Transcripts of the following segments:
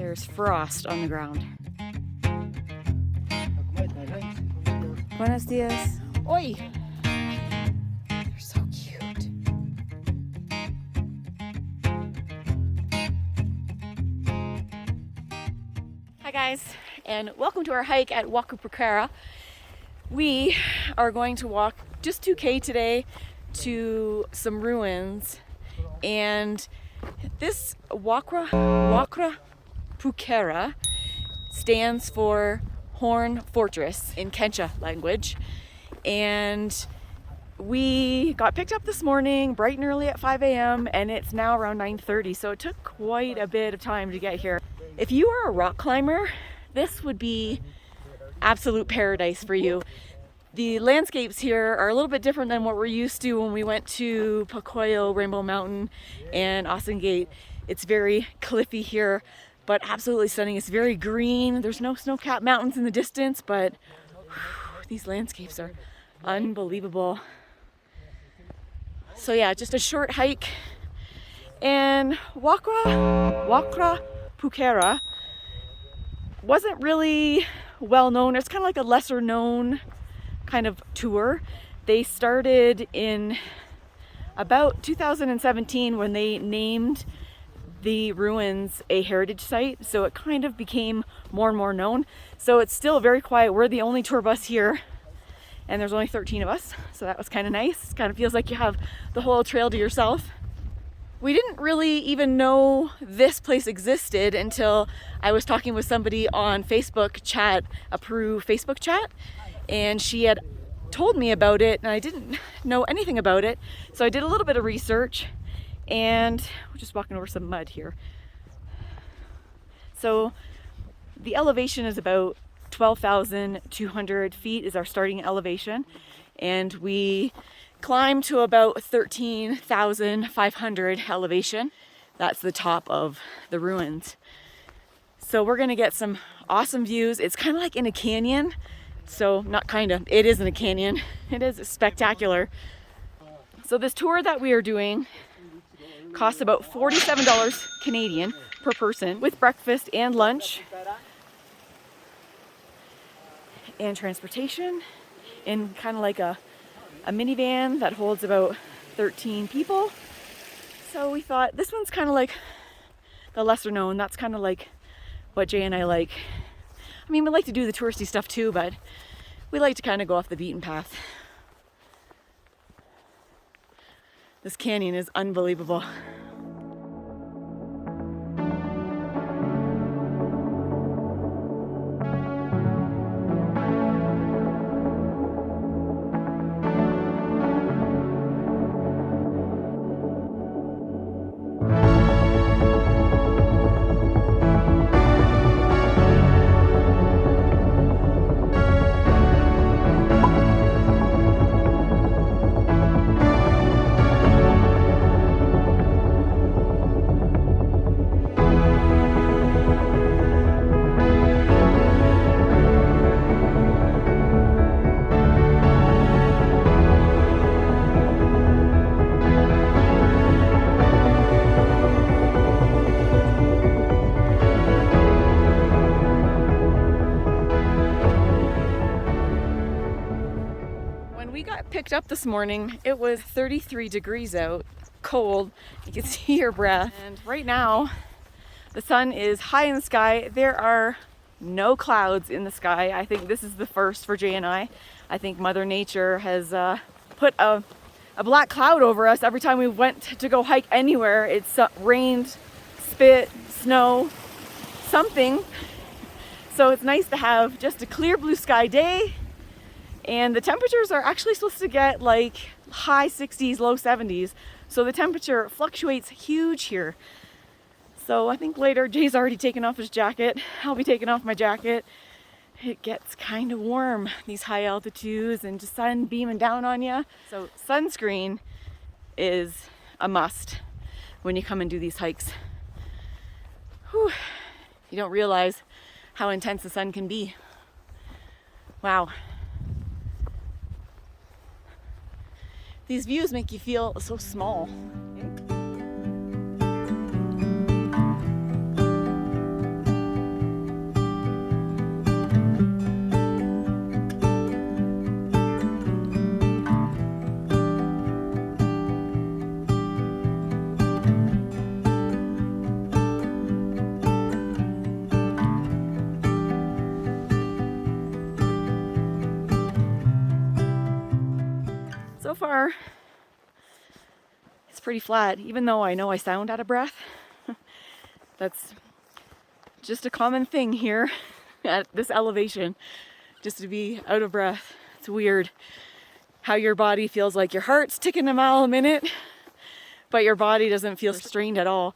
There's frost on the ground. Buenos dias. Oi! They're so cute. Hi guys, and welcome to our hike at Waqrapukara. We are going to walk just 2K today to some ruins, and this Waqrapukara stands for Horn Fortress in Quechua language, and we got picked up this morning bright and early at 5 a.m. and it's now around 9:30, so it took quite a bit of time to get here. If you are a rock climber, this would be absolute paradise for you. The landscapes here are a little bit different than what we're used to when we went to Pacoyo, Rainbow Mountain, and Austin Gate. It's very cliffy here, but absolutely stunning. It's very green. There's no snow-capped mountains in the distance, but these landscapes are unbelievable. So yeah, just a short hike. And Waqrapukara wasn't really well known. It's kind of like a lesser known kind of tour. They started in about 2017 when they named the ruins a heritage site, so it kind of became more and more known. So it's still very quiet. We're the only tour bus here, and there's only 13 of us, so that was kind of nice. It kind of feels like you have the whole trail to yourself. We didn't really even know this place existed until I was talking with somebody on Facebook chat, a Peru Facebook chat, and she had told me about it, and I didn't know anything about it. So I did a little bit of research, and we're just walking over some mud here. So the elevation is about 12,200 feet is our starting elevation, and we climbed to about 13,500 elevation. That's the top of the ruins. So we're gonna get some awesome views. It's kind of like in a canyon. So not kind of, it is in a canyon. It is spectacular. So this tour that we are doing costs about $47 Canadian per person with breakfast and lunch and transportation in kind of like a minivan that holds about 13 people. So we thought this one's kind of like the lesser known. That's kind of like what Jay and I like. I mean, we like to do the touristy stuff too, but we like to kind of go off the beaten path. This canyon is unbelievable. Picked up this morning, it was 33 degrees out, cold, you can see your breath, and right now the sun is high in the sky. There are no clouds in the sky. I think this is the first for Jay and I. I think Mother Nature has put a black cloud over us every time we went to go hike anywhere. It's rained, spit, snow, something. So it's nice to have just a clear blue sky day. And the temperatures are actually supposed to get like high 60s, low 70s. So the temperature fluctuates huge here. So I think later, Jay's already taken off his jacket. I'll be taking off my jacket. It gets kind of warm, these high altitudes and just sun beaming down on you. So sunscreen is a must when you come and do these hikes. Whew. You don't realize how intense the sun can be. Wow. These views make you feel so small. far, it's pretty flat, even though I know I sound out of breath. That's just a common thing here at this elevation, just to be out of breath. It's weird how your body feels like your heart's ticking a mile a minute, but your body doesn't feel strained at all.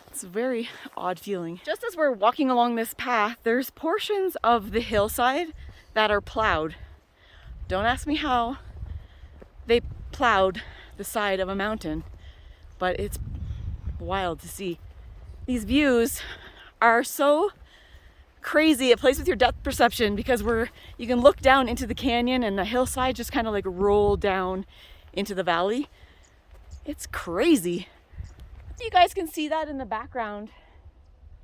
It's a very odd feeling. Just as we're walking along this path, there's portions of the hillside that are plowed. Don't ask me how they plowed the side of a mountain, but it's wild to see. These views are so crazy. It plays with your depth perception because you can look down into the canyon and the hillside just kind of like roll down into the valley. It's crazy. You guys can see that in the background.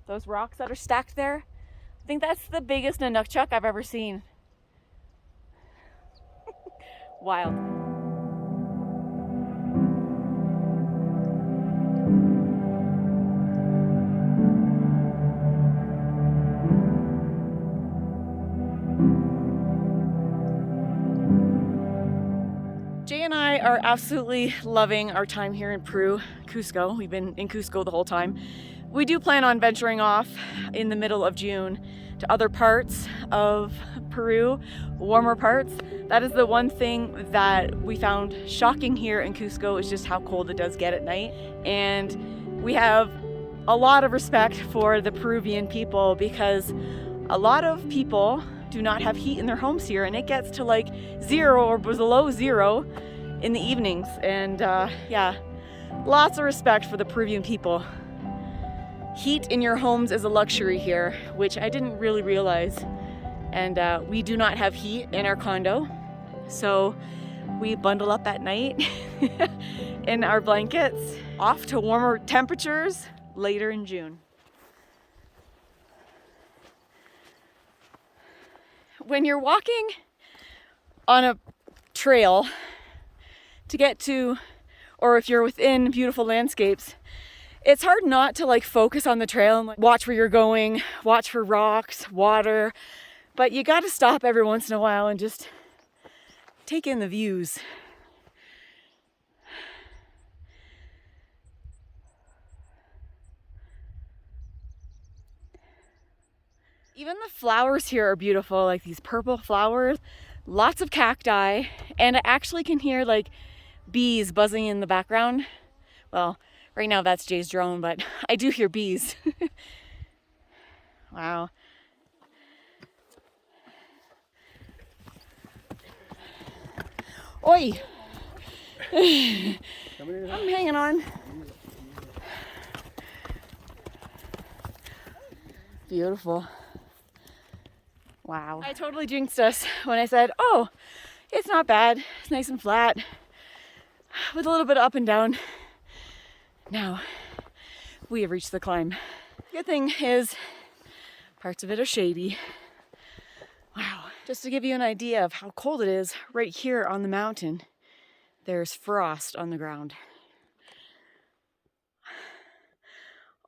Those rocks that are stacked there. I think that's the biggest Nunukchuk I've ever seen. Wild. Jay and I are absolutely loving our time here in Peru, Cusco. We've been in Cusco the whole time. We do plan on venturing off in the middle of June to other parts of Peru, warmer parts. That is the one thing that we found shocking here in Cusco, is just how cold it does get at night. And we have a lot of respect for the Peruvian people, because a lot of people do not have heat in their homes here, and it gets to like 0 or below 0 in the evenings. And yeah, lots of respect for the Peruvian people. Heat in your homes is a luxury here, which I didn't really realize. And we do not have heat in our condo, so we bundle up at night in our blankets, off to warmer temperatures later in June. When you're walking on a trail to get to, or if you're within beautiful landscapes, it's hard not to like focus on the trail and like watch where you're going, watch for rocks, water, but you got to stop every once in a while and just take in the views. Even the flowers here are beautiful, like these purple flowers, lots of cacti, and I actually can hear like bees buzzing in the background. Well, right now that's Jay's drone, but I do hear bees. Wow. Oi! I'm hanging on. Beautiful. Wow. I totally jinxed us when I said, oh, it's not bad. It's nice and flat with a little bit of up and down. Now we have reached the climb. Good thing is parts of it are shady. Wow. Just to give you an idea of how cold it is, right here on the mountain, there's frost on the ground.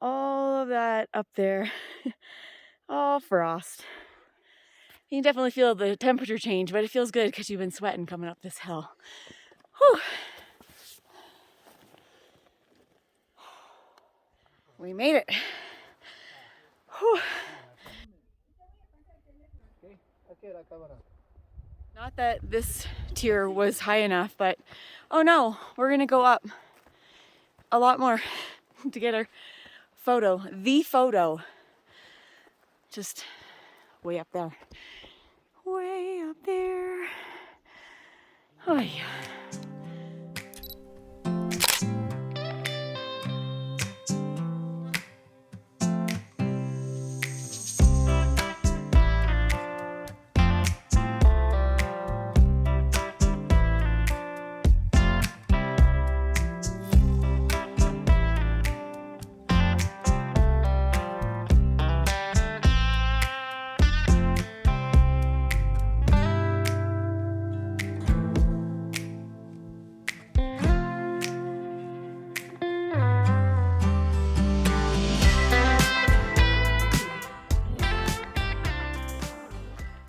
All of that up there, all frost. You can definitely feel the temperature change, but it feels good because you've been sweating coming up this hill. Whew. We made it. Whew. Not that this tier was high enough, but oh no, we're gonna go up a lot more to get our photo. The photo. Just way up there. Way up there. Oh yeah.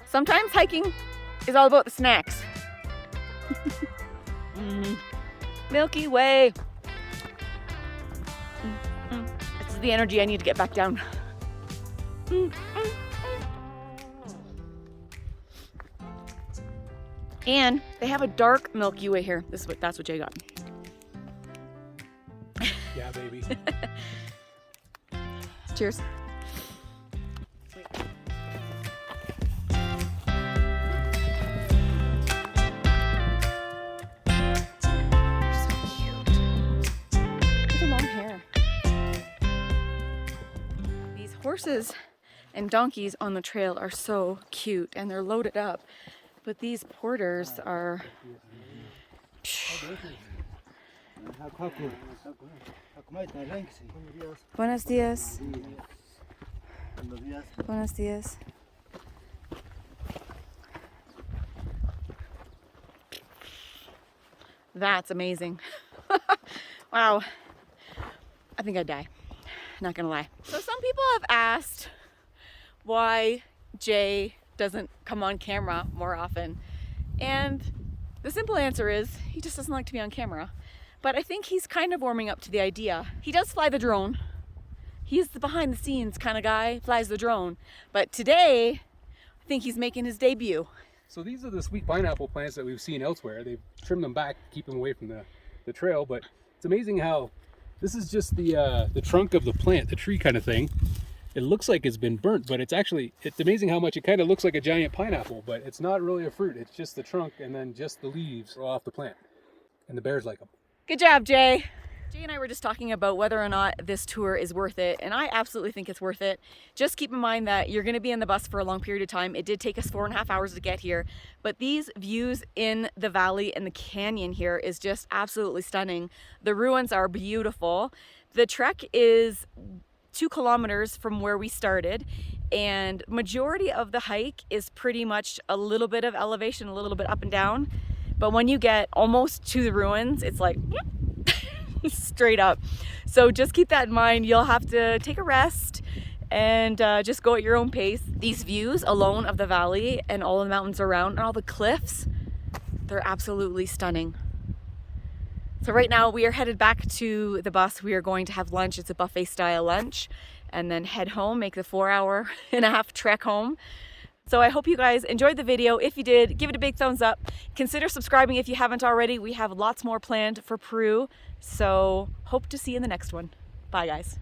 Sometimes hiking is all about the snacks. Milky Way. This is the energy I need to get back down. And they have a dark Milky Way here. That's what Jay got. Yeah, baby. Cheers. Horses and donkeys on the trail are so cute and they're loaded up, but these porters are Buenos dias. Buenos dias. That's amazing. Wow. I think I'd die. Not gonna lie. So some people have asked why Jay doesn't come on camera more often. And the simple answer is he just doesn't like to be on camera. But I think he's kind of warming up to the idea. He does fly the drone. He's the behind the scenes kind of guy, flies the drone. But today, I think he's making his debut. So these are the sweet pineapple plants that we've seen elsewhere. They've trimmed them back, keep them away from the trail, but it's amazing how this is just the trunk of the plant, the tree kind of thing. It looks like it's been burnt, but it's amazing how much it kind of looks like a giant pineapple, but it's not really a fruit. It's just the trunk and then just the leaves off the plant. And the bears like them. Good job, Jay. Jay and I were just talking about whether or not this tour is worth it, and I absolutely think it's worth it. Just keep in mind that you're going to be in the bus for a long period of time. It did take us 4.5 hours to get here, but these views in the valley and the canyon here is just absolutely stunning. The ruins are beautiful. The trek is 2 kilometers from where we started, and majority of the hike is pretty much a little bit of elevation, a little bit up and down. But when you get almost to the ruins, it's like straight up. So just keep that in mind. You'll have to take a rest and just go at your own pace. These views alone of the valley and all the mountains around and all the cliffs, they're absolutely stunning. So right now we are headed back to the bus. We are going to have lunch. It's a buffet style lunch, and then head home, make the 4.5-hour trek home. So I hope you guys enjoyed the video. If you did, give it a big thumbs up. Consider subscribing if you haven't already. We have lots more planned for Peru. So hope to see you in the next one. Bye guys.